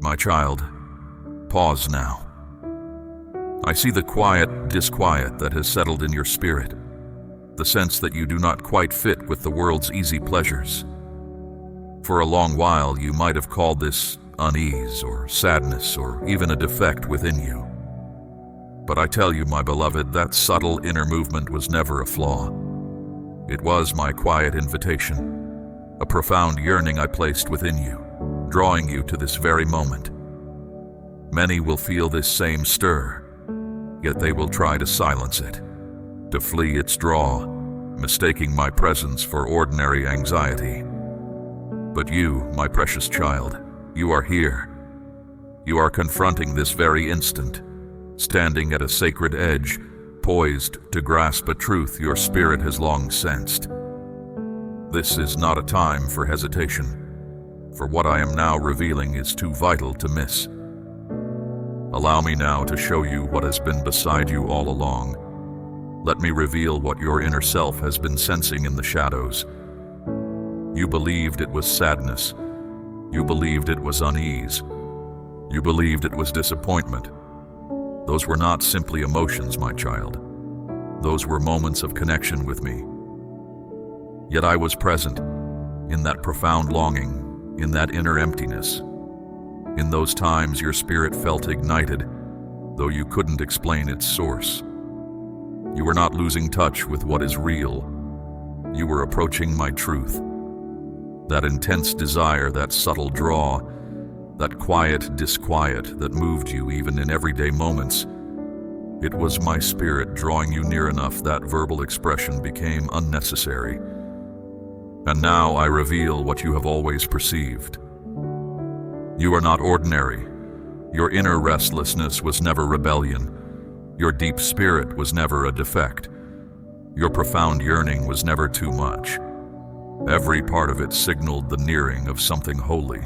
My child, pause now. I see the quiet disquiet that has settled in your spirit, the sense that you do not quite fit with the world's easy pleasures. For a long while, you might have called this unease or sadness or even a defect within you. But I tell you, my beloved, that subtle inner movement was never a flaw. It was my quiet invitation, a profound yearning I placed within you, drawing you to this very moment. Many will feel this same stir, yet they will try to silence it, to flee its draw, mistaking my presence for ordinary anxiety. But you, my precious child, you are here. You are confronting this very instant, standing at a sacred edge, poised to grasp a truth your spirit has long sensed. This is not a time for hesitation, for what I am now revealing is too vital to miss. Allow me now to show you what has been beside you all along. Let me reveal what your inner self has been sensing in the shadows. You believed it was sadness. You believed it was unease. You believed it was disappointment. Those were not simply emotions, my child. Those were moments of connection with me. Yet I was present in that profound longing, in that inner emptiness. In those times your spirit felt ignited, though you couldn't explain its source. You were not losing touch with what is real. You were approaching my truth. That intense desire, that subtle draw, that quiet disquiet that moved you even in everyday moments. It was my spirit drawing you near enough that verbal expression became unnecessary. And now I reveal what you have always perceived. You are not ordinary. Your inner restlessness was never rebellion. Your deep spirit was never a defect. Your profound yearning was never too much. Every part of it signaled the nearing of something holy.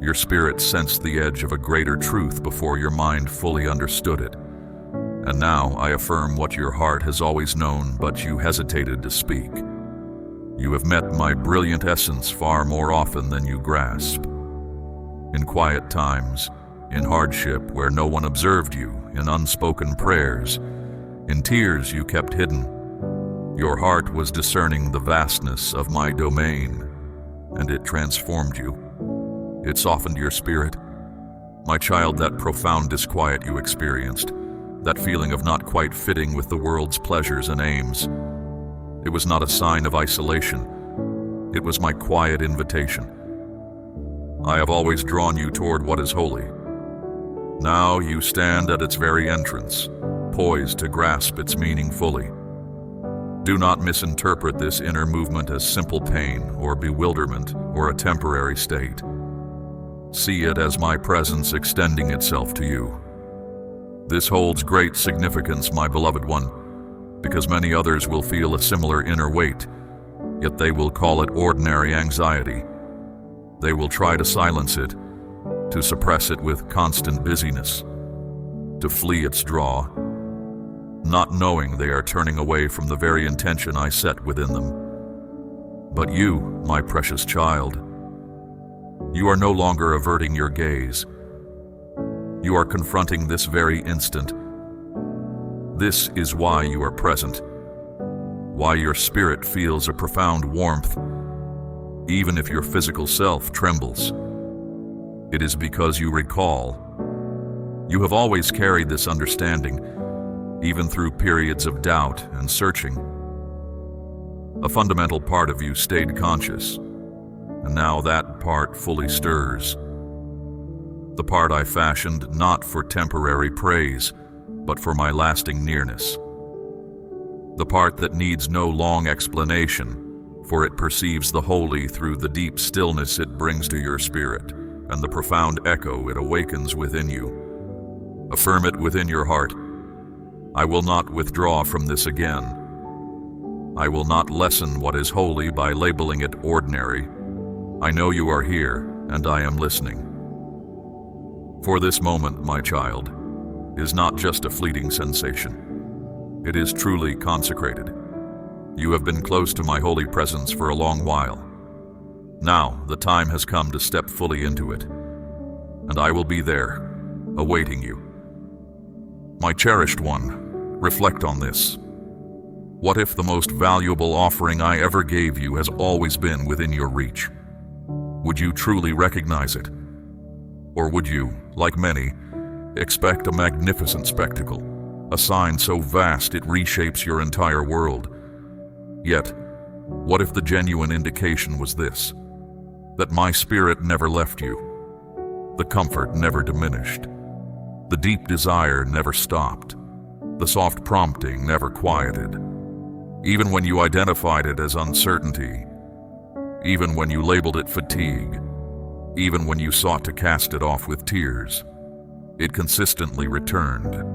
Your spirit sensed the edge of a greater truth before your mind fully understood it. And now I affirm what your heart has always known, but you hesitated to speak. You have met my brilliant essence far more often than you grasp. In quiet times, in hardship where no one observed you, in unspoken prayers, in tears you kept hidden, your heart was discerning the vastness of my domain, and it transformed you. It softened your spirit. My child, that profound disquiet you experienced, that feeling of not quite fitting with the world's pleasures and aims, it was not a sign of isolation. It was my quiet invitation. I have always drawn you toward what is holy. Now you stand at its very entrance, poised to grasp its meaning fully. Do not misinterpret this inner movement as simple pain or bewilderment or a temporary state. See it as my presence extending itself to you. This holds great significance, my beloved one, because many others will feel a similar inner weight, yet they will call it ordinary anxiety. They will try to silence it, to suppress it with constant busyness, to flee its draw, not knowing they are turning away from the very intention I set within them. But you, my precious child, you are no longer averting your gaze. You are confronting this very instant. This is why you are present, why your spirit feels a profound warmth, even if your physical self trembles. It is because you recall. You have always carried this understanding, even through periods of doubt and searching. A fundamental part of you stayed conscious, and now that part fully stirs. The part I fashioned not for temporary praise, but for my lasting nearness. The part that needs no long explanation, for it perceives the holy through the deep stillness it brings to your spirit and the profound echo it awakens within you. Affirm it within your heart. I will not withdraw from this again. I will not lessen what is holy by labeling it ordinary. I know you are here, and I am listening. For this moment, my child, is not just a fleeting sensation. It is truly consecrated. You have been close to my holy presence for a long while. Now, the time has come to step fully into it. and I will be there, awaiting you. My cherished one, reflect on this. What if the most valuable offering I ever gave you has always been within your reach? Would you truly recognize it? Or would you, like many, expect a magnificent spectacle, a sign so vast it reshapes your entire world? Yet, what if the genuine indication was this: that my spirit never left you, the comfort never diminished, the deep desire never stopped, the soft prompting never quieted, even when you identified it as uncertainty, even when you labeled it fatigue, even when you sought to cast it off with tears, it consistently returned.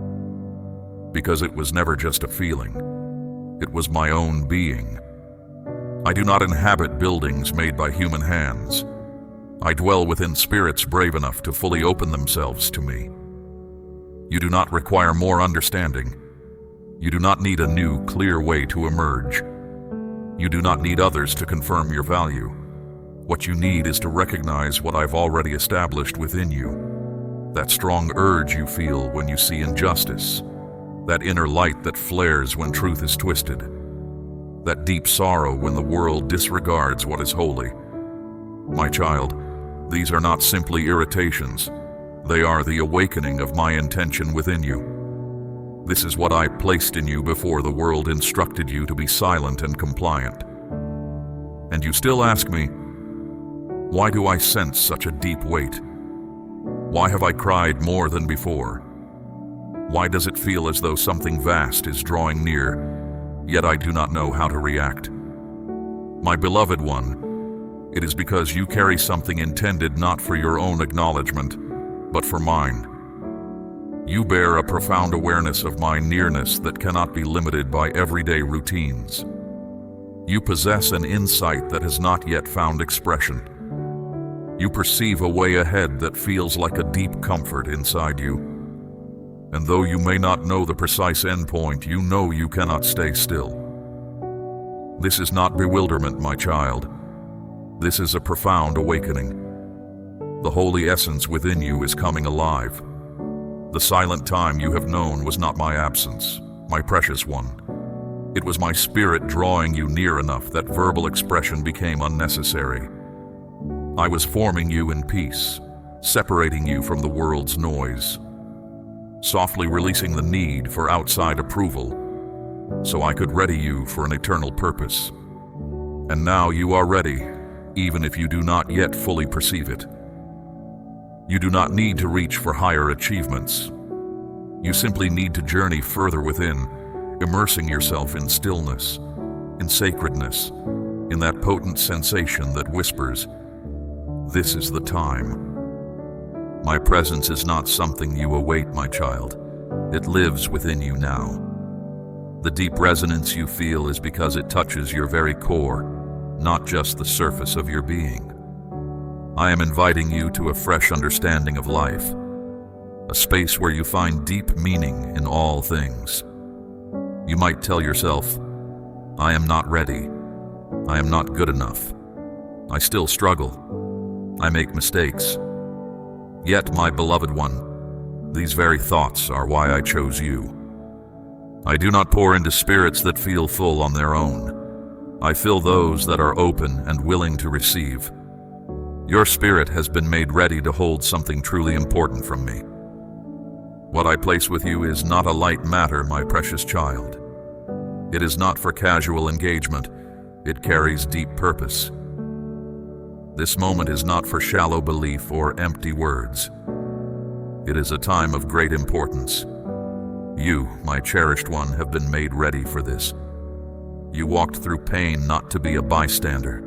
Because it was never just a feeling, it was my own being. I do not inhabit buildings made by human hands. I dwell within spirits brave enough to fully open themselves to me. You do not require more understanding. You do not need a new, clear way to emerge. You do not need others to confirm your value. What you need is to recognize what I've already established within you. That strong urge you feel when you see injustice. That inner light that flares when truth is twisted. That deep sorrow when the world disregards what is holy. My child, these are not simply irritations. They are the awakening of my intention within you. This is what I placed in you before the world instructed you to be silent and compliant. And you still ask me, why do I sense such a deep weight? Why have I cried more than before? Why does it feel as though something vast is drawing near, yet I do not know how to react? My beloved one, it is because you carry something intended not for your own acknowledgement, but for mine. You bear a profound awareness of my nearness that cannot be limited by everyday routines. You possess an insight that has not yet found expression. You perceive a way ahead that feels like a deep comfort inside you. And though you may not know the precise endpoint, you know you cannot stay still. This is not bewilderment, my child. This is a profound awakening. The holy essence within you is coming alive. The silent time you have known was not my absence, my precious one. It was my spirit drawing you near enough that verbal expression became unnecessary. I was forming you in peace, separating you from the world's noise, softly releasing the need for outside approval, so I could ready you for an eternal purpose. And now you are ready, even if you do not yet fully perceive it. You do not need to reach for higher achievements. You simply need to journey further within, immersing yourself in stillness, in sacredness, in that potent sensation that whispers, "This is the time." My presence is not something you await, my child. It lives within you now. The deep resonance you feel is because it touches your very core, not just the surface of your being. I am inviting you to a fresh understanding of life, a space where you find deep meaning in all things. You might tell yourself, I am not ready. I am not good enough. I still struggle. I make mistakes. Yet, my beloved one, these very thoughts are why I chose you. I do not pour into spirits that feel full on their own. I fill those that are open and willing to receive. Your spirit has been made ready to hold something truly important from me. What I place with you is not a light matter, my precious child. It is not for casual engagement. It carries deep purpose. This moment is not for shallow belief or empty words. It is a time of great importance. You, my cherished one, have been made ready for this. You walked through pain not to be a bystander.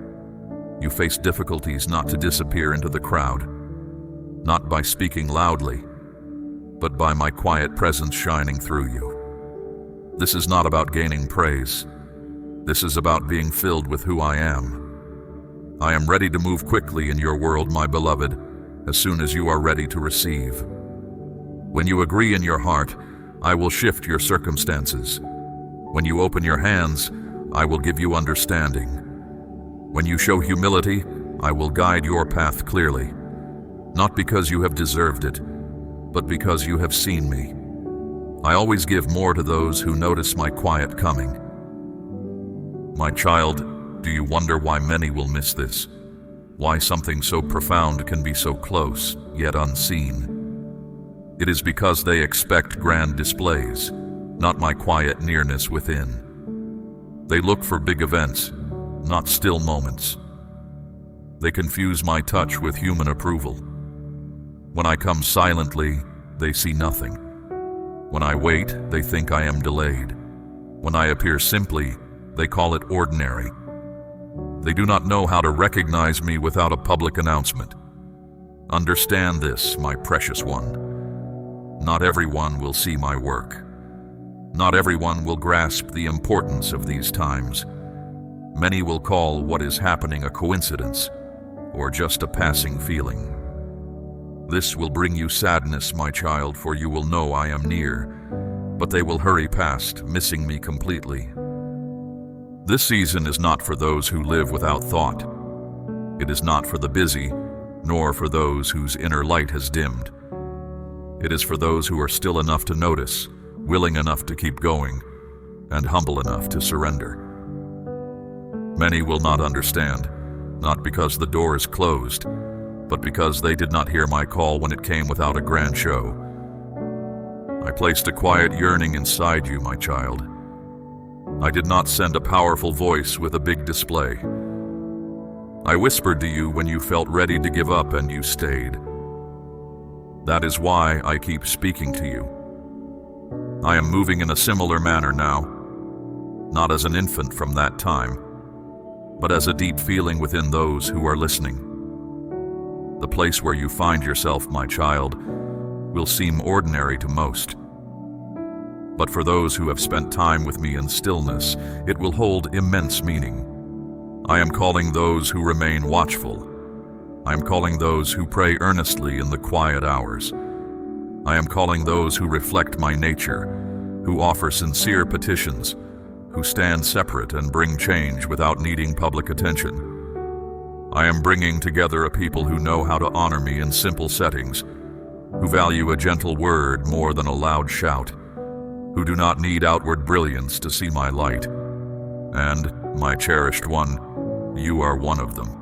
You faced difficulties not to disappear into the crowd, not by speaking loudly, but by my quiet presence shining through you. This is not about gaining praise. This is about being filled with who I am. I am ready to move quickly in your world, my beloved, as soon as you are ready to receive. When you agree in your heart, I will shift your circumstances. When you open your hands, I will give you understanding. When you show humility, I will guide your path clearly. not because you have deserved it, but because you have seen me. I always give more to those who notice my quiet coming. My child, do you wonder why many will miss this? Why something so profound can be so close, yet unseen? It is because they expect grand displays, not my quiet nearness within. They look for big events, not still moments. They confuse my touch with human approval. When I come silently, they see nothing. When I wait, they think I am delayed. When I appear simply, they call it ordinary. They do not know how to recognize me without a public announcement. Understand this, my precious one. Not everyone will see my work. Not everyone will grasp the importance of these times. Many will call what is happening a coincidence, or just a passing feeling. This will bring you sadness, my child, for you will know I am near, but they will hurry past, missing me completely. This season is not for those who live without thought. It is not for the busy, nor for those whose inner light has dimmed. It is for those who are still enough to notice, willing enough to keep going, and humble enough to surrender. Many will not understand, not because the door is closed, but because they did not hear my call when it came without a grand show. I placed a quiet yearning inside you, my child. I did not send a powerful voice with a big display. I whispered to you when you felt ready to give up and you stayed. That is why I keep speaking to you. I am moving in a similar manner now, not as an infant from that time, but as a deep feeling within those who are listening. The place where you find yourself, my child, will seem ordinary to most. But for those who have spent time with me in stillness, it will hold immense meaning. I am calling those who remain watchful. I am calling those who pray earnestly in the quiet hours. I am calling those who reflect my nature, who offer sincere petitions, who stand separate and bring change without needing public attention. I am bringing together a people who know how to honor me in simple settings, who value a gentle word more than a loud shout, who do not need outward brilliance to see my light. And, my cherished one, you are one of them.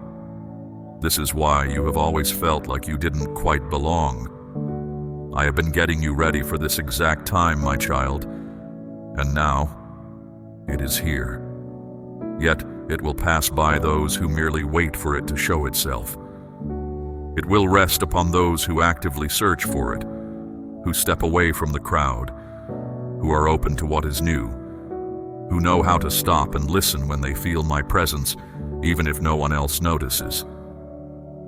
This is why you have always felt like you didn't quite belong. I have been getting you ready for this exact time, my child, and now it is here. Yet it will pass by those who merely wait for it to show itself. It will rest upon those who actively search for it, who step away from the crowd, who are open to what is new, who know how to stop and listen when they feel my presence, even if no one else notices.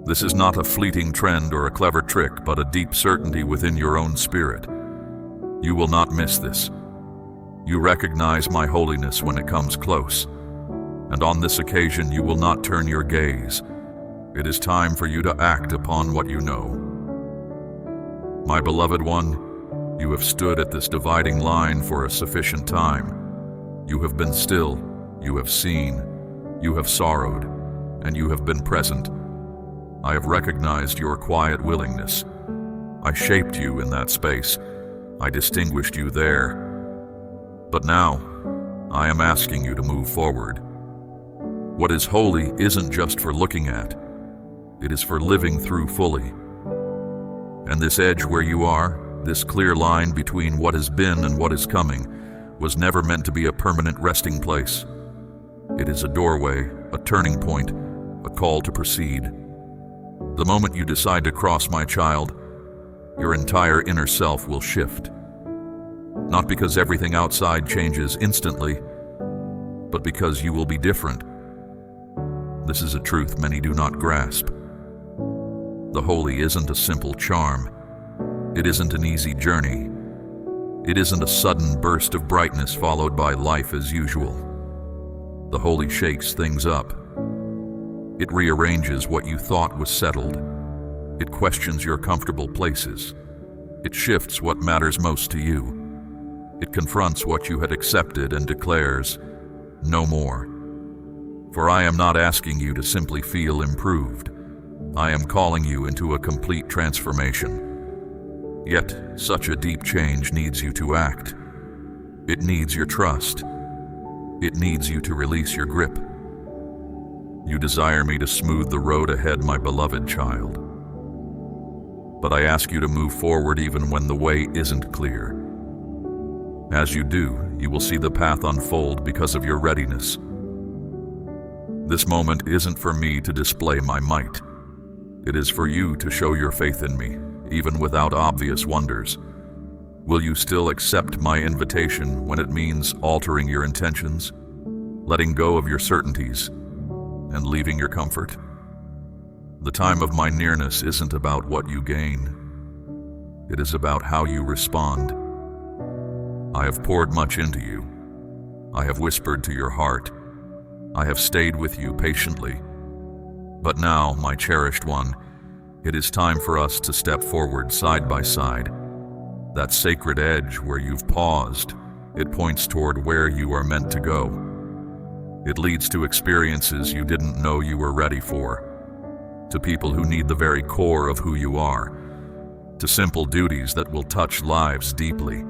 This is not a fleeting trend or a clever trick, but a deep certainty within your own spirit. You will not miss this. You recognize my holiness when it comes close, and on this occasion you will not turn your gaze. It is time for you to act upon what you know. My beloved one, you have stood at this dividing line for a sufficient time. You have been still, you have seen, you have sorrowed, and you have been present. I have recognized your quiet willingness. I shaped you in that space. I distinguished you there. But now, I am asking you to move forward. What is holy isn't just for looking at. It is for living through fully. And this edge where you are, this clear line between what has been and what is coming, was never meant to be a permanent resting place. It is a doorway, a turning point, a call to proceed. The moment you decide to cross, my child, your entire inner self will shift. Not because everything outside changes instantly, but because you will be different. This is a truth many do not grasp. The holy isn't a simple charm. It isn't an easy journey. It isn't a sudden burst of brightness followed by life as usual. The holy shakes things up. It rearranges what you thought was settled. It questions your comfortable places. It shifts what matters most to you. It confronts what you had accepted and declares, "No more." For I am not asking you to simply feel improved. I am calling you into a complete transformation. Yet, such a deep change needs you to act. It needs your trust. It needs you to release your grip. You desire me to smooth the road ahead, my beloved child. But I ask you to move forward even when the way isn't clear. As you do, you will see the path unfold because of your readiness. This moment isn't for me to display my might. It is for you to show your faith in me, even without obvious wonders. Will you still accept my invitation when it means altering your intentions, letting go of your certainties, and leaving your comfort? The time of my nearness isn't about what you gain. It is about how you respond. I have poured much into you. I have whispered to your heart. I have stayed with you patiently. But now, my cherished one, it is time for us to step forward side by side. That sacred edge where you've paused, it points toward where you are meant to go. It leads to experiences you didn't know you were ready for, to people who need the very core of who you are, to simple duties that will touch lives deeply.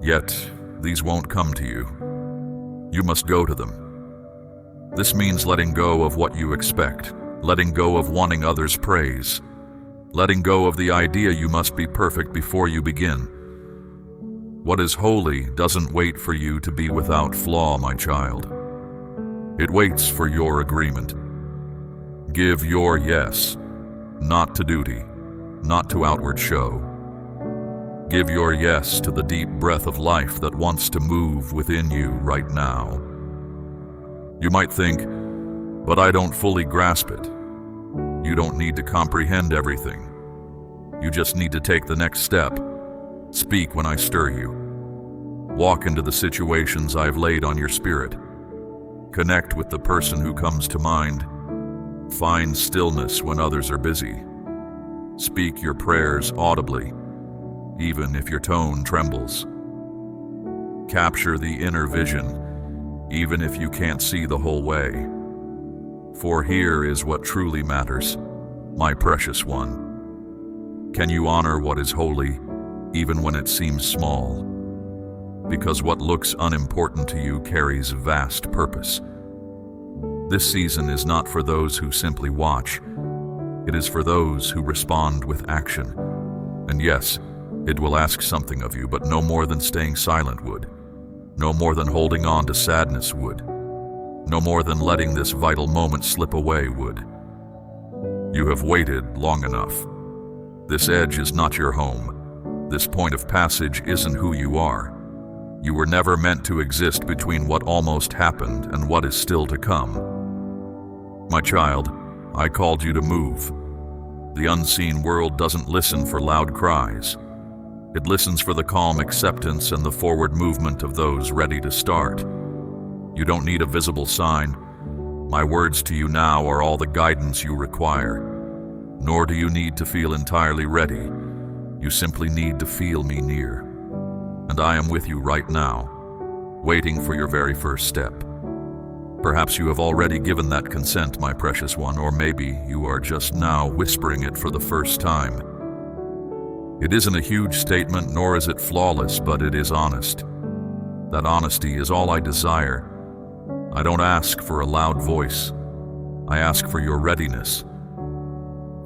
Yet, these won't come to you. You must go to them. This means letting go of what you expect, letting go of wanting others' praise, letting go of the idea you must be perfect before you begin. What is holy doesn't wait for you to be without flaw, my child. It waits for your agreement. Give your yes, not to duty, not to outward show. Give your yes to the deep breath of life that wants to move within you right now. You might think, but I don't fully grasp it. You don't need to comprehend everything. You just need to take the next step. Speak when I stir you. Walk into the situations I've laid on your spirit. Connect with the person who comes to mind. Find stillness when others are busy. Speak your prayers audibly, even if your tone trembles. Capture the inner vision, even if you can't see the whole way. For here is what truly matters, my precious one. Can you honor what is holy, even when it seems small? Because what looks unimportant to you carries vast purpose. This season is not for those who simply watch. It is for those who respond with action. And yes, it will ask something of you, but no more than staying silent would. No more than holding on to sadness would. No more than letting this vital moment slip away would. You have waited long enough. This edge is not your home. This point of passage isn't who you are. You were never meant to exist between what almost happened and what is still to come. My child, I called you to move. The unseen world doesn't listen for loud cries. It listens for the calm acceptance and the forward movement of those ready to start. You don't need a visible sign. My words to you now are all the guidance you require. Nor do you need to feel entirely ready. You simply need to feel me near. And I am with you right now, waiting for your very first step. Perhaps you have already given that consent, my precious one, or maybe you are just now whispering it for the first time. It isn't a huge statement, nor is it flawless, but it is honest. That honesty is all I desire. I don't ask for a loud voice. I ask for your readiness.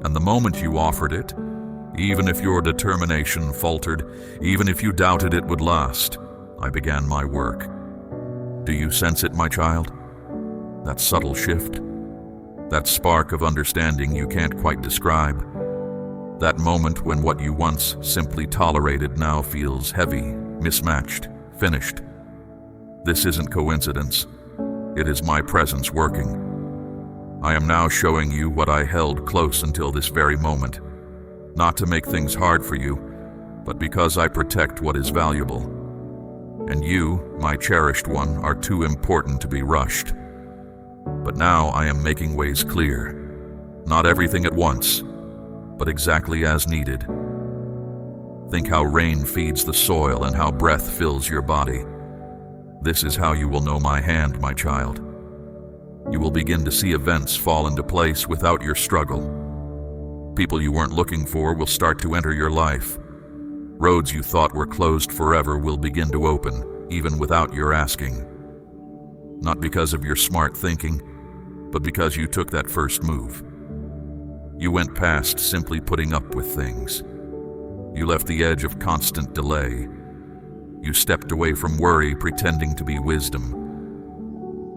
And the moment you offered it, even if your determination faltered, even if you doubted it would last, I began my work. Do you sense it, my child? That subtle shift? That spark of understanding you can't quite describe? That moment when what you once simply tolerated now feels heavy, mismatched, finished. This isn't coincidence. It is my presence working. I am now showing you what I held close until this very moment. Not to make things hard for you, but because I protect what is valuable. And you, my cherished one, are too important to be rushed. But now I am making ways clear. Not everything at once, but exactly as needed. Think how rain feeds the soil and how breath fills your body. This is how you will know my hand, my child. You will begin to see events fall into place without your struggle. People you weren't looking for will start to enter your life. Roads you thought were closed forever will begin to open, even without your asking. Not because of your smart thinking, but because you took that first move. You went past simply putting up with things. You left the edge of constant delay. You stepped away from worry, pretending to be wisdom.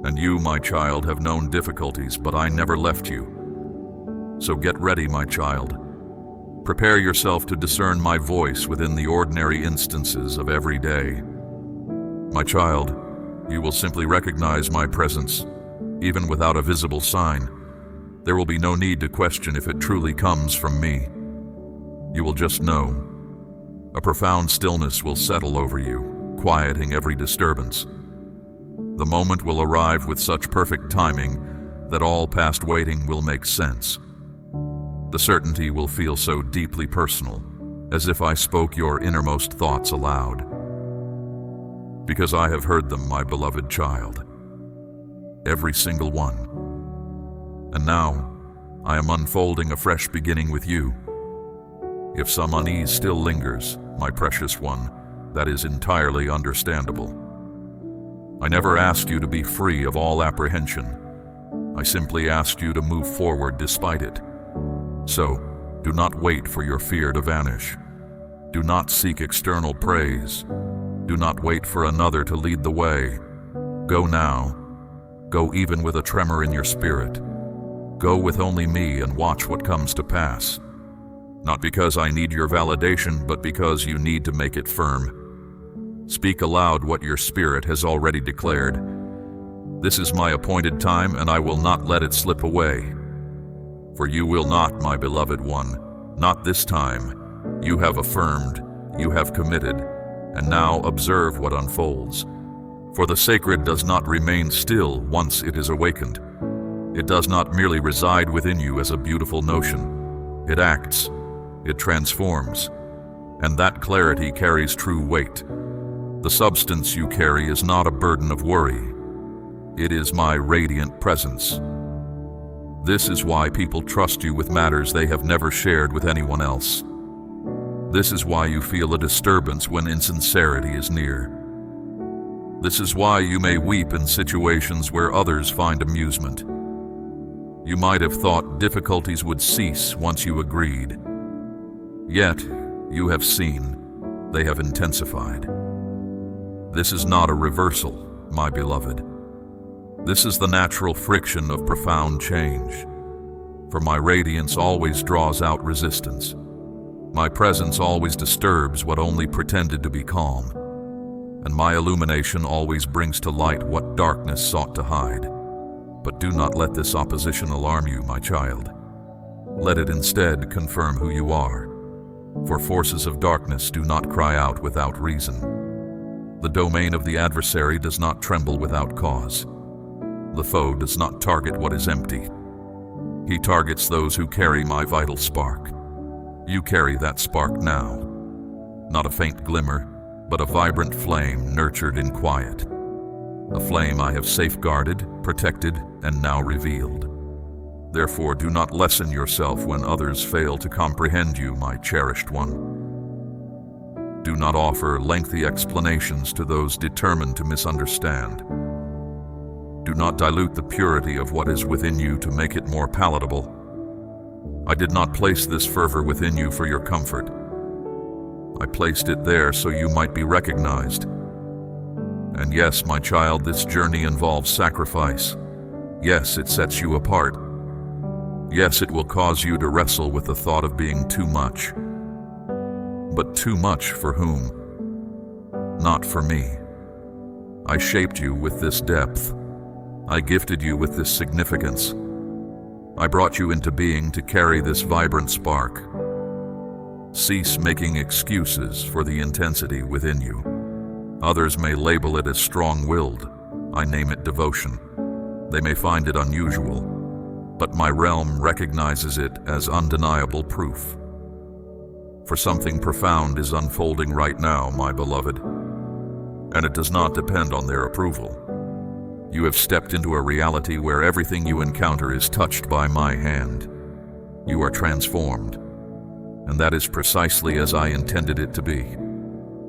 And you, my child, have known difficulties, but I never left you. So get ready, my child. Prepare yourself to discern my voice within the ordinary instances of every day. My child, you will simply recognize my presence, even without a visible sign. There will be no need to question if it truly comes from me. You will just know. A profound stillness will settle over you, quieting every disturbance. The moment will arrive with such perfect timing that all past waiting will make sense. The certainty will feel so deeply personal, as if I spoke your innermost thoughts aloud. Because I have heard them, my beloved child. Every single one. And now, I am unfolding a fresh beginning with you. If some unease still lingers, my precious one, that is entirely understandable. I never asked you to be free of all apprehension. I simply asked you to move forward despite it. So, do not wait for your fear to vanish. Do not seek external praise. Do not wait for another to lead the way. Go now. Go even with a tremor in your spirit. Go with only me and watch what comes to pass. Not because I need your validation, but because you need to make it firm. Speak aloud what your spirit has already declared. This is my appointed time, and I will not let it slip away. For you will not, my beloved one, not this time. You have affirmed, you have committed, and now observe what unfolds. For the sacred does not remain still once it is awakened. It does not merely reside within you as a beautiful notion. It acts, it transforms, and that clarity carries true weight. The substance you carry is not a burden of worry. It is my radiant presence. This is why people trust you with matters they have never shared with anyone else. This is why you feel a disturbance when insincerity is near. This is why you may weep in situations where others find amusement. You might have thought difficulties would cease once you agreed. Yet, you have seen, they have intensified. This is not a reversal, my beloved. This is the natural friction of profound change. For my radiance always draws out resistance. My presence always disturbs what only pretended to be calm. And my illumination always brings to light what darkness sought to hide. But do not let this opposition alarm you, my child. Let it instead confirm who you are. For forces of darkness do not cry out without reason. The domain of the adversary does not tremble without cause. The foe does not target what is empty. He targets those who carry my vital spark. You carry that spark now. Not a faint glimmer, but a vibrant flame nurtured in quiet. A flame I have safeguarded, protected, and now revealed. Therefore, do not lessen yourself when others fail to comprehend you, my cherished one. Do not offer lengthy explanations to those determined to misunderstand. Do not dilute the purity of what is within you to make it more palatable. I did not place this fervor within you for your comfort. I placed it there so you might be recognized. And yes, my child, this journey involves sacrifice. Yes, it sets you apart. Yes, it will cause you to wrestle with the thought of being too much. But too much for whom? Not for me. I shaped you with this depth. I gifted you with this significance. I brought you into being to carry this vibrant spark. Cease making excuses for the intensity within you. Others may label it as strong-willed. I name it devotion. They may find it unusual, but my realm recognizes it as undeniable proof. For something profound is unfolding right now, my beloved, and it does not depend on their approval. You have stepped into a reality where everything you encounter is touched by my hand. You are transformed, and that is precisely as I intended it to be.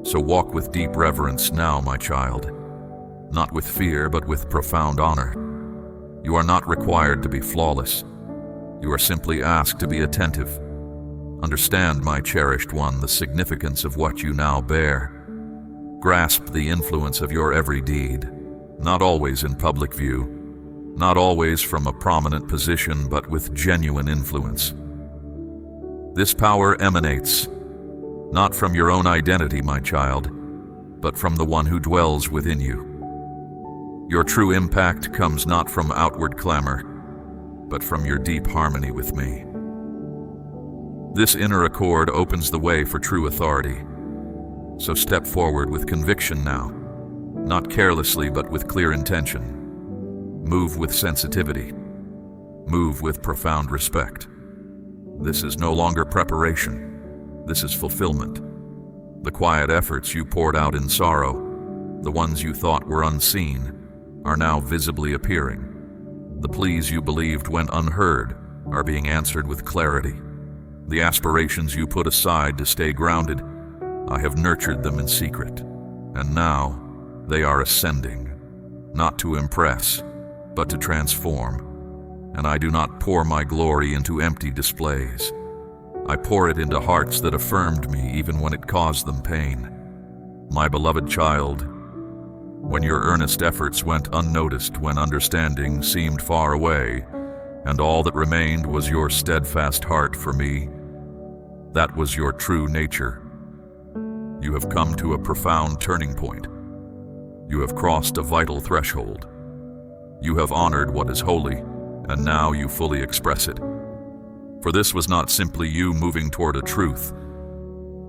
So walk with deep reverence now, my child, not with fear, but with profound honor. You are not required to be flawless. You are simply asked to be attentive. Understand, my cherished one, the significance of what you now bear. Grasp the influence of your every deed, not always in public view, not always from a prominent position, but with genuine influence. This power emanates not from your own identity, my child, but from the one who dwells within you. Your true impact comes not from outward clamor, but from your deep harmony with me. This inner accord opens the way for true authority. So step forward with conviction now, not carelessly, but with clear intention. Move with sensitivity. Move with profound respect. This is no longer preparation. This is fulfillment. The quiet efforts you poured out in sorrow, the ones you thought were unseen, are now visibly appearing. The pleas you believed went unheard are being answered with clarity. The aspirations you put aside to stay grounded, I have nurtured them in secret, and now they are ascending, not to impress, but to transform. And I do not pour my glory into empty displays. I pour it into hearts that affirmed me even when it caused them pain. My beloved child, when your earnest efforts went unnoticed, when understanding seemed far away, and all that remained was your steadfast heart for me, that was your true nature. You have come to a profound turning point. You have crossed a vital threshold. You have honored what is holy, and now you fully express it. For this was not simply you moving toward a truth.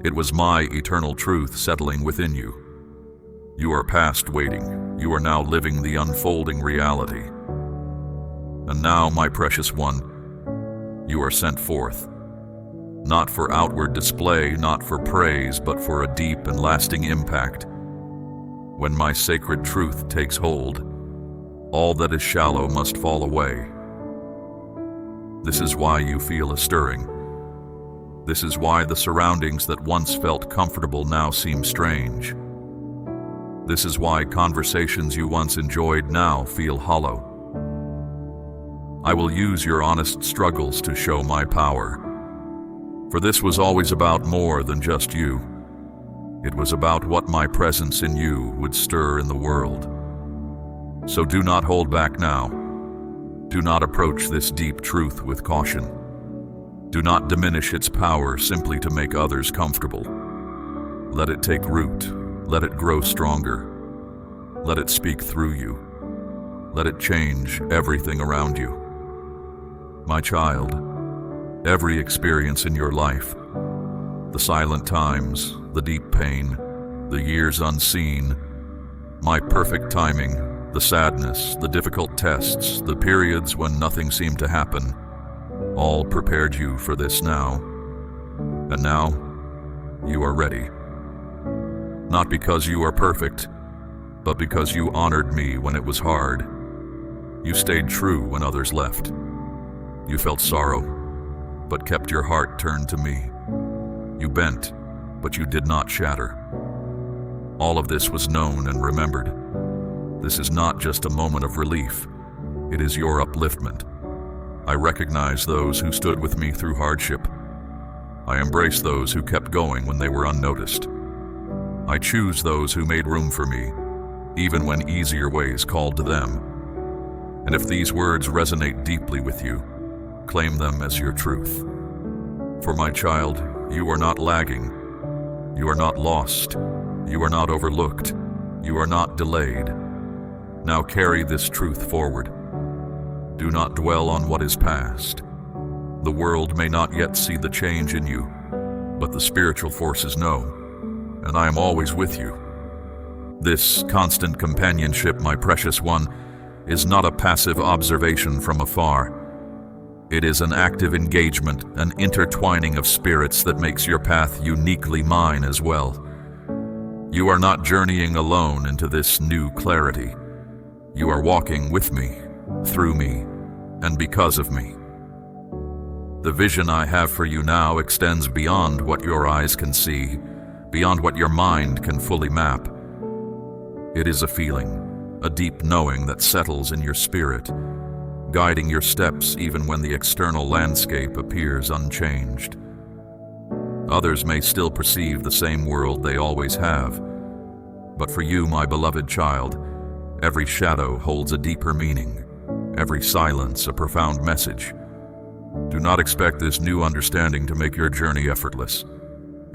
It was my eternal truth settling within you. You are past waiting. You are now living the unfolding reality. And now, my precious one, you are sent forth. Not for outward display, not for praise, but for a deep and lasting impact. When my sacred truth takes hold, all that is shallow must fall away. This is why you feel a stirring. This is why the surroundings that once felt comfortable now seem strange. This is why conversations you once enjoyed now feel hollow. I will use your honest struggles to show my power. For this was always about more than just you. It was about what my presence in you would stir in the world. So do not hold back now. Do not approach this deep truth with caution. Do not diminish its power simply to make others comfortable. Let it take root. Let it grow stronger. Let it speak through you. Let it change everything around you. My child, every experience in your life, the silent times, the deep pain, the years unseen, my perfect timing, the sadness, the difficult tests, the periods when nothing seemed to happen, all prepared you for this now. And now, you are ready. Not because you are perfect, but because you honored me when it was hard. You stayed true when others left. You felt sorrow, but kept your heart turned to me. You bent, but you did not shatter. All of this was known and remembered. This is not just a moment of relief. It is your upliftment. I recognize those who stood with me through hardship. I embrace those who kept going when they were unnoticed. I choose those who made room for me, even when easier ways called to them. And if these words resonate deeply with you, claim them as your truth. For my child, you are not lagging. You are not lost. You are not overlooked. You are not delayed. Now carry this truth forward. Do not dwell on what is past. The world may not yet see the change in you, but the spiritual forces know, and I am always with you. This constant companionship, my precious one, is not a passive observation from afar. It is an active engagement, an intertwining of spirits that makes your path uniquely mine as well. You are not journeying alone into this new clarity. You are walking with me, through me, and because of me. The vision I have for you now extends beyond what your eyes can see, beyond what your mind can fully map. It is a feeling, a deep knowing that settles in your spirit, guiding your steps even when the external landscape appears unchanged. Others may still perceive the same world they always have, but for you, my beloved child, every shadow holds a deeper meaning, every silence a profound message. Do not expect this new understanding to make your journey effortless.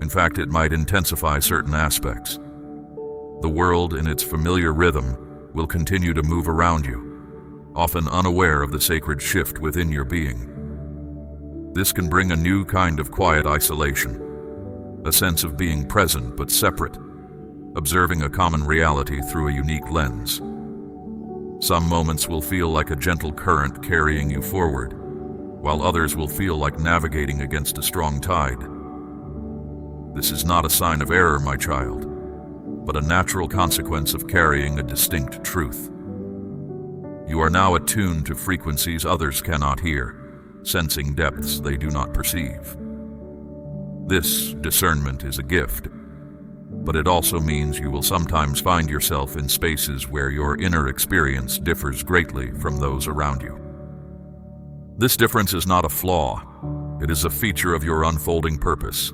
In fact, it might intensify certain aspects. The world, in its familiar rhythm, will continue to move around you, often unaware of the sacred shift within your being. This can bring a new kind of quiet isolation, a sense of being present but separate, observing a common reality through a unique lens. Some moments will feel like a gentle current carrying you forward, while others will feel like navigating against a strong tide. This is not a sign of error, my child, but a natural consequence of carrying a distinct truth. You are now attuned to frequencies others cannot hear, sensing depths they do not perceive. This discernment is a gift, but it also means you will sometimes find yourself in spaces where your inner experience differs greatly from those around you. This difference is not a flaw, it is a feature of your unfolding purpose.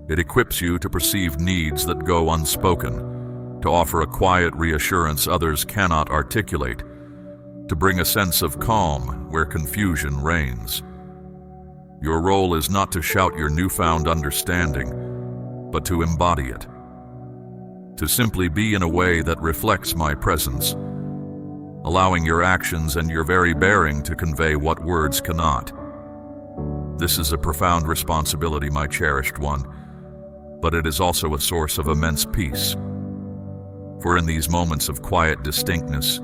It equips you to perceive needs that go unspoken, to offer a quiet reassurance others cannot articulate, to bring a sense of calm where confusion reigns. Your role is not to shout your newfound understanding, but to embody it. To simply be in a way that reflects my presence, allowing your actions and your very bearing to convey what words cannot. This is a profound responsibility, my cherished one, but it is also a source of immense peace. For in these moments of quiet distinctness,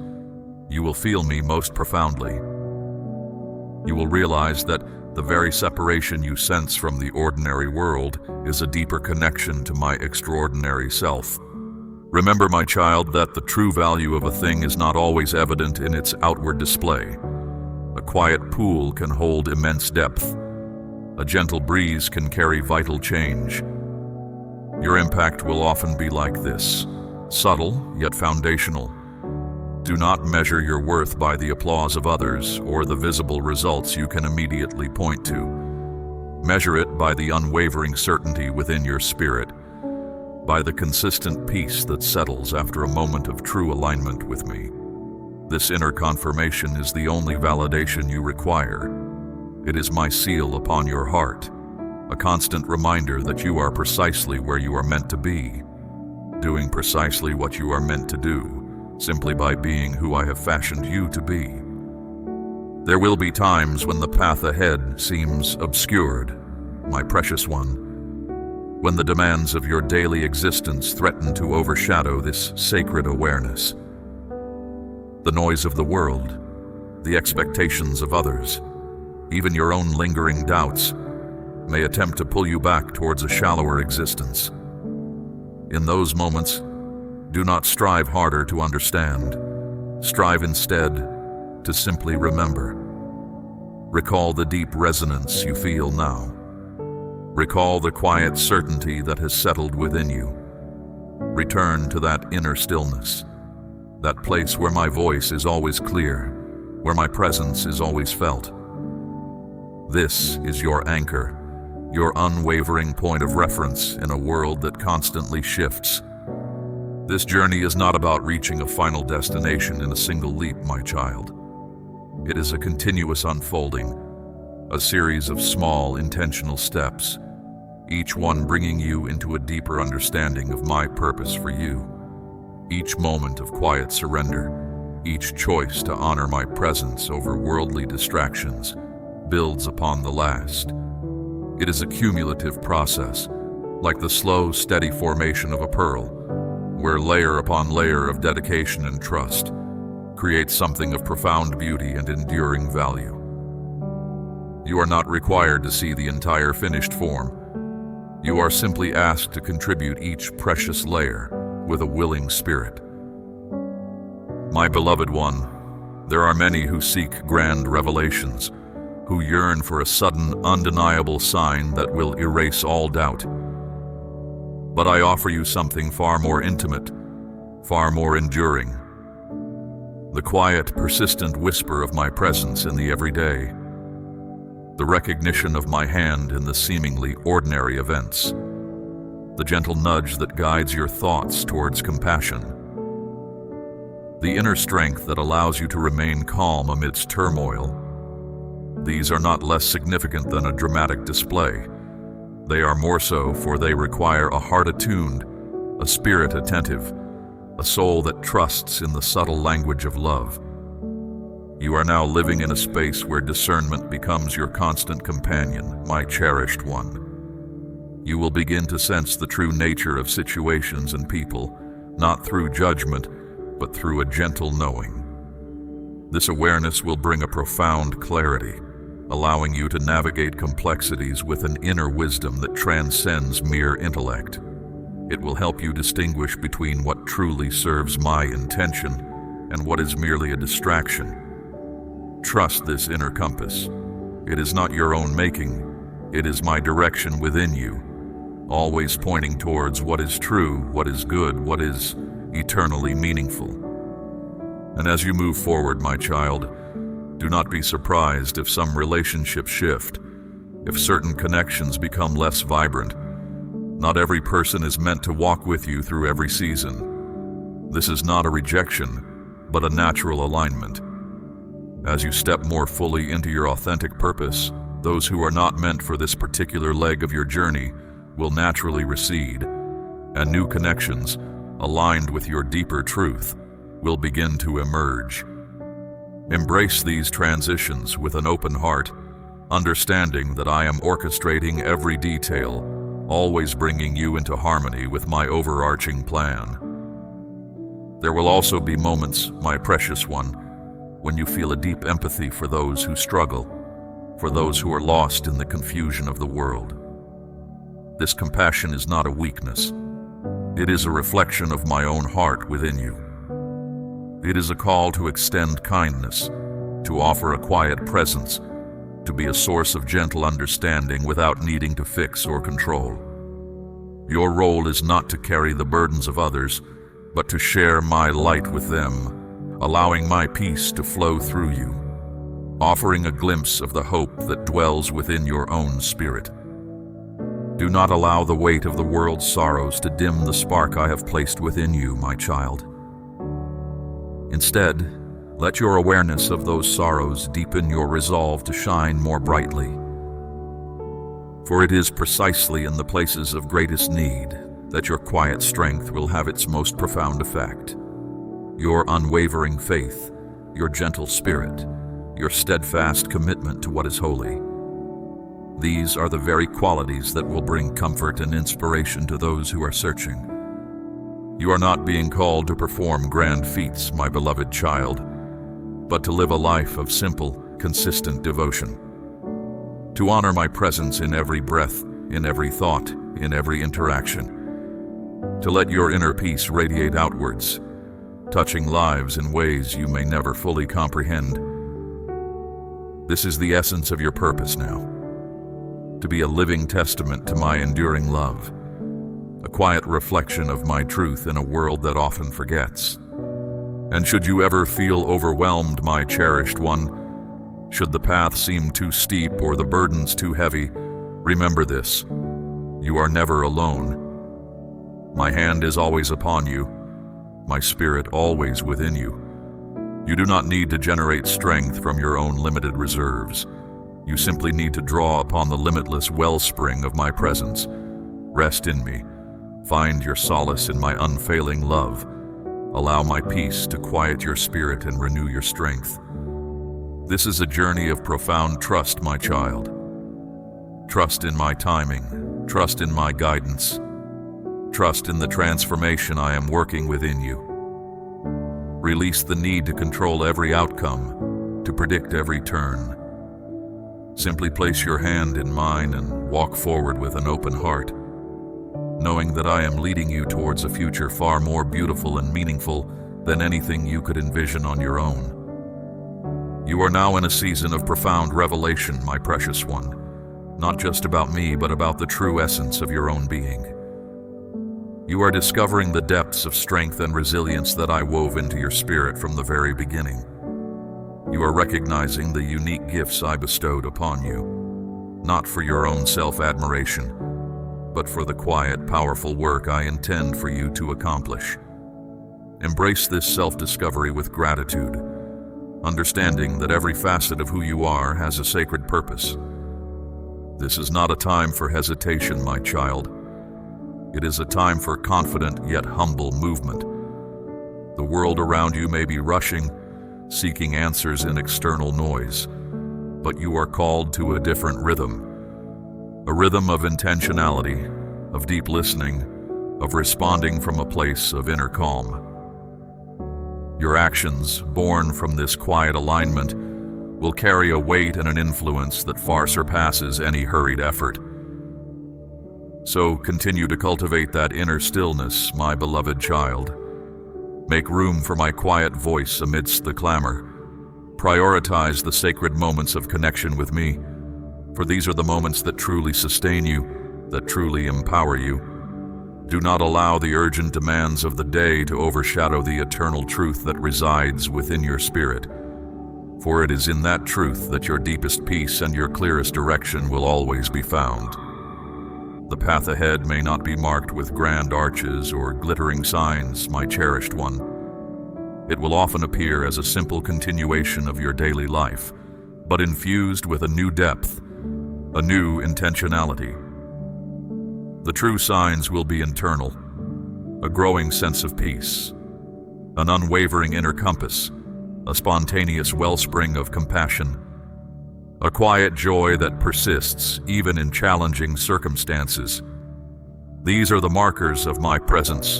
you will feel me most profoundly. You will realize that the very separation you sense from the ordinary world is a deeper connection to my extraordinary self. Remember, my child, that the true value of a thing is not always evident in its outward display. A quiet pool can hold immense depth. A gentle breeze can carry vital change. Your impact will often be like this, subtle yet foundational. Do not measure your worth by the applause of others or the visible results you can immediately point to. Measure it by the unwavering certainty within your spirit, by the consistent peace that settles after a moment of true alignment with me. This inner confirmation is the only validation you require. It is my seal upon your heart, a constant reminder that you are precisely where you are meant to be, doing precisely what you are meant to do, simply by being who I have fashioned you to be. There will be times when the path ahead seems obscured, my precious one, when the demands of your daily existence threaten to overshadow this sacred awareness. The noise of the world, the expectations of others, even your own lingering doubts, may attempt to pull you back towards a shallower existence. In those moments, do not strive harder to understand. Strive instead to simply remember. Recall the deep resonance you feel now. Recall the quiet certainty that has settled within you. Return to that inner stillness, that place where my voice is always clear, where my presence is always felt. This is your anchor, your unwavering point of reference in a world that constantly shifts. This journey is not about reaching a final destination in a single leap, my child. It is a continuous unfolding, a series of small, intentional steps, each one bringing you into a deeper understanding of my purpose for you. Each moment of quiet surrender, each choice to honor my presence over worldly distractions, builds upon the last. It is a cumulative process, like the slow, steady formation of a pearl, where layer upon layer of dedication and trust creates something of profound beauty and enduring value. You are not required to see the entire finished form. You are simply asked to contribute each precious layer with a willing spirit. My beloved one, there are many who seek grand revelations, who yearn for a sudden, undeniable sign that will erase all doubt. But I offer you something far more intimate, far more enduring. The quiet, persistent whisper of my presence in the everyday. The recognition of my hand in the seemingly ordinary events. The gentle nudge that guides your thoughts towards compassion. The inner strength that allows you to remain calm amidst turmoil. These are not less significant than a dramatic display. They are more so, for they require a heart attuned, a spirit attentive, a soul that trusts in the subtle language of love. You are now living in a space where discernment becomes your constant companion, my cherished one. You will begin to sense the true nature of situations and people, not through judgment, but through a gentle knowing. This awareness will bring a profound clarity, allowing you to navigate complexities with an inner wisdom that transcends mere intellect. It will help you distinguish between what truly serves my intention and what is merely a distraction. Trust this inner compass. It is not your own making. It is my direction within you, always pointing towards what is true, what is good, what is eternally meaningful. And as you move forward, my child, do not be surprised if some relationships shift, if certain connections become less vibrant. Not every person is meant to walk with you through every season. This is not a rejection, but a natural alignment. As you step more fully into your authentic purpose, those who are not meant for this particular leg of your journey will naturally recede, and new connections, aligned with your deeper truth, will begin to emerge. Embrace these transitions with an open heart, understanding that I am orchestrating every detail, always bringing you into harmony with my overarching plan. There will also be moments, my precious one, when you feel a deep empathy for those who struggle, for those who are lost in the confusion of the world. This compassion is not a weakness. It is a reflection of my own heart within you. It is a call to extend kindness, to offer a quiet presence, to be a source of gentle understanding without needing to fix or control. Your role is not to carry the burdens of others, but to share my light with them, allowing my peace to flow through you, offering a glimpse of the hope that dwells within your own spirit. Do not allow the weight of the world's sorrows to dim the spark I have placed within you, my child. Instead, let your awareness of those sorrows deepen your resolve to shine more brightly. For it is precisely in the places of greatest need that your quiet strength will have its most profound effect. Your unwavering faith, your gentle spirit, your steadfast commitment to what is holy. These are the very qualities that will bring comfort and inspiration to those who are searching. You are not being called to perform grand feats, my beloved child, but to live a life of simple, consistent devotion. To honor my presence in every breath, in every thought, in every interaction. To let your inner peace radiate outwards, touching lives in ways you may never fully comprehend. This is the essence of your purpose now. To be a living testament to my enduring love. A quiet reflection of my truth in a world that often forgets. And should you ever feel overwhelmed, my cherished one, should the path seem too steep or the burdens too heavy, remember this: you are never alone. My hand is always upon you, my spirit always within you. You do not need to generate strength from your own limited reserves. You simply need to draw upon the limitless wellspring of my presence. Rest in me. Find your solace in my unfailing love. Allow my peace to quiet your spirit and renew your strength. This is a journey of profound trust, my child. Trust in my timing. Trust in my guidance. Trust in the transformation I am working within you. Release the need to control every outcome, to predict every turn. Simply place your hand in mine and walk forward with an open heart, knowing that I am leading you towards a future far more beautiful and meaningful than anything you could envision on your own. You are now in a season of profound revelation, my precious one, not just about me, but about the true essence of your own being. You are discovering the depths of strength and resilience that I wove into your spirit from the very beginning. You are recognizing the unique gifts I bestowed upon you, not for your own self-admiration, but for the quiet, powerful work I intend for you to accomplish. Embrace this self-discovery with gratitude, understanding that every facet of who you are has a sacred purpose. This is not a time for hesitation, my child. It is a time for confident yet humble movement. The world around you may be rushing, seeking answers in external noise, but you are called to a different rhythm. A rhythm of intentionality, of deep listening, of responding from a place of inner calm. Your actions, born from this quiet alignment, will carry a weight and an influence that far surpasses any hurried effort. So continue to cultivate that inner stillness, my beloved child. Make room for my quiet voice amidst the clamor. Prioritize the sacred moments of connection with me, for these are the moments that truly sustain you, that truly empower you. Do not allow the urgent demands of the day to overshadow the eternal truth that resides within your spirit, for it is in that truth that your deepest peace and your clearest direction will always be found. The path ahead may not be marked with grand arches or glittering signs, my cherished one. It will often appear as a simple continuation of your daily life, but infused with a new depth, a new intentionality. The true signs will be internal, a growing sense of peace, an unwavering inner compass, a spontaneous wellspring of compassion, a quiet joy that persists even in challenging circumstances. These are the markers of my presence,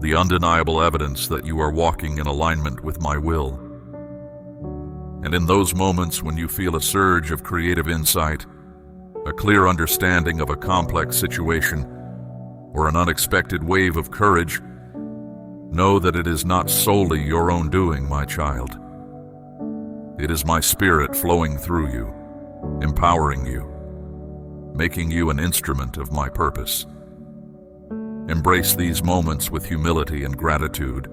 the undeniable evidence that you are walking in alignment with my will. And in those moments when you feel a surge of creative insight, a clear understanding of a complex situation, or an unexpected wave of courage, know that it is not solely your own doing, my child. It is my spirit flowing through you, empowering you, making you an instrument of my purpose. Embrace these moments with humility and gratitude,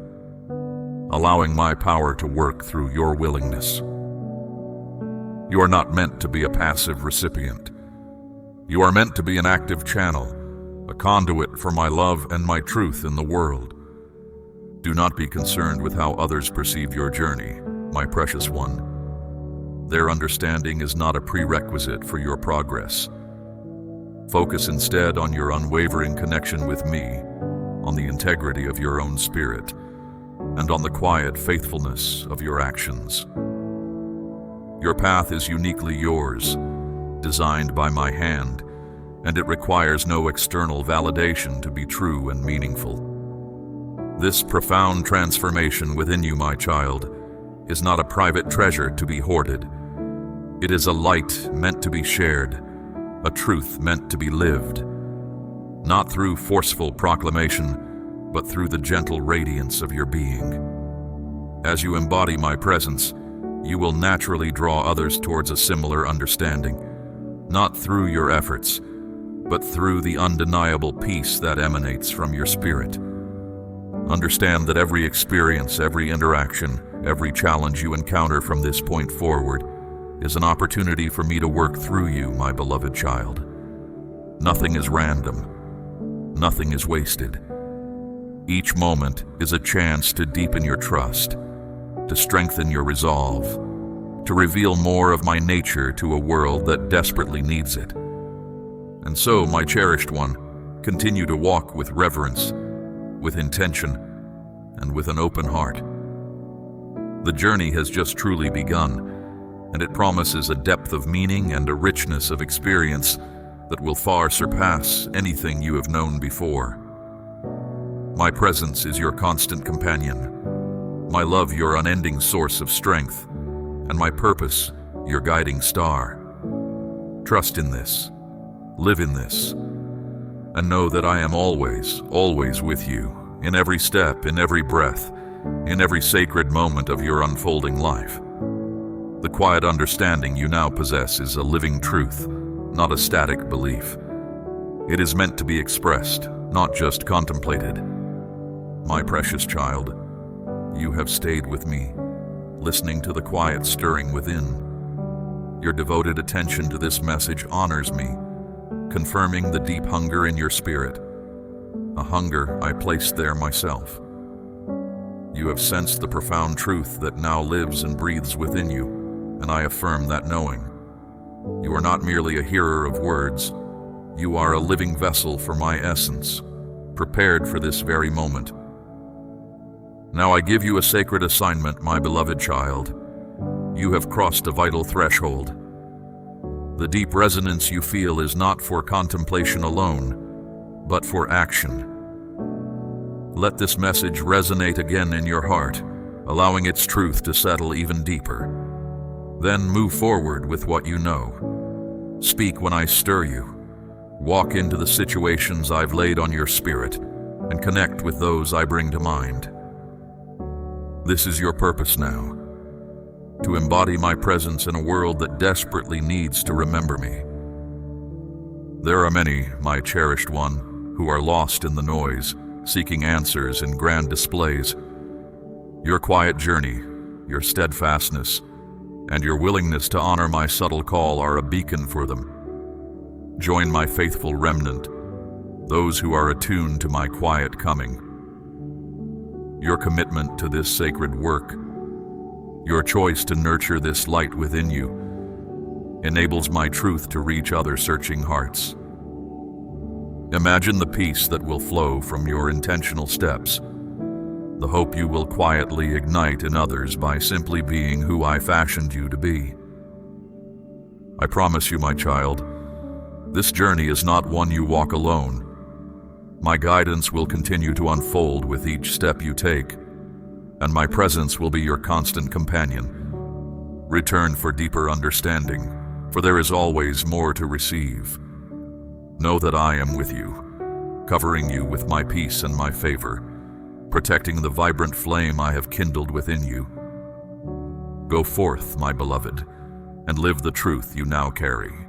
allowing my power to work through your willingness. You are not meant to be a passive recipient. You are meant to be an active channel, a conduit for my love and my truth in the world. Do not be concerned with how others perceive your journey, my precious one. Their understanding is not a prerequisite for your progress. Focus instead on your unwavering connection with me, on the integrity of your own spirit, and on the quiet faithfulness of your actions. Your path is uniquely yours, designed by my hand, and it requires no external validation to be true and meaningful. This profound transformation within you, my child, is not a private treasure to be hoarded. It is a light meant to be shared, a truth meant to be lived, not through forceful proclamation, but through the gentle radiance of your being. As you embody my presence, you will naturally draw others towards a similar understanding, not through your efforts, but through the undeniable peace that emanates from your spirit. Understand that every experience, every interaction, every challenge you encounter from this point forward is an opportunity for me to work through you, my beloved child. Nothing is random. Nothing is wasted. Each moment is a chance to deepen your trust, to strengthen your resolve, to reveal more of my nature to a world that desperately needs it. And so, my cherished one, continue to walk with reverence, with intention, and with an open heart. The journey has just truly begun, and it promises a depth of meaning and a richness of experience that will far surpass anything you have known before. My presence is your constant companion, my love your unending source of strength, and my purpose your guiding star. Trust in this, live in this, and know that I am always, always with you, in every step, in every breath, in every sacred moment of your unfolding life. The quiet understanding you now possess is a living truth, not a static belief. It is meant to be expressed, not just contemplated. My precious child, you have stayed with me, listening to the quiet stirring within. Your devoted attention to this message honors me, confirming the deep hunger in your spirit, a hunger I placed there myself. You have sensed the profound truth that now lives and breathes within you, and I affirm that knowing. You are not merely a hearer of words, you are a living vessel for my essence, prepared for this very moment. Now I give you a sacred assignment, my beloved child. You have crossed a vital threshold. The deep resonance you feel is not for contemplation alone, but for action. Let this message resonate again in your heart, allowing its truth to settle even deeper. Then move forward with what you know. Speak when I stir you. Walk into the situations I've laid on your spirit, and connect with those I bring to mind. This is your purpose now, to embody my presence in a world that desperately needs to remember me. There are many, my cherished one, who are lost in the noise, seeking answers in grand displays. Your quiet journey, your steadfastness, and your willingness to honor my subtle call are a beacon for them. Join my faithful remnant, those who are attuned to my quiet coming. Your commitment to this sacred work, your choice to nurture this light within you, enables my truth to reach other searching hearts. Imagine the peace that will flow from your intentional steps, the hope you will quietly ignite in others by simply being who I fashioned you to be. I promise you, my child, this journey is not one you walk alone. My guidance will continue to unfold with each step you take, and my presence will be your constant companion. Return for deeper understanding, for there is always more to receive. Know that I am with you, covering you with my peace and my favor, protecting the vibrant flame I have kindled within you. Go forth, my beloved, and live the truth you now carry.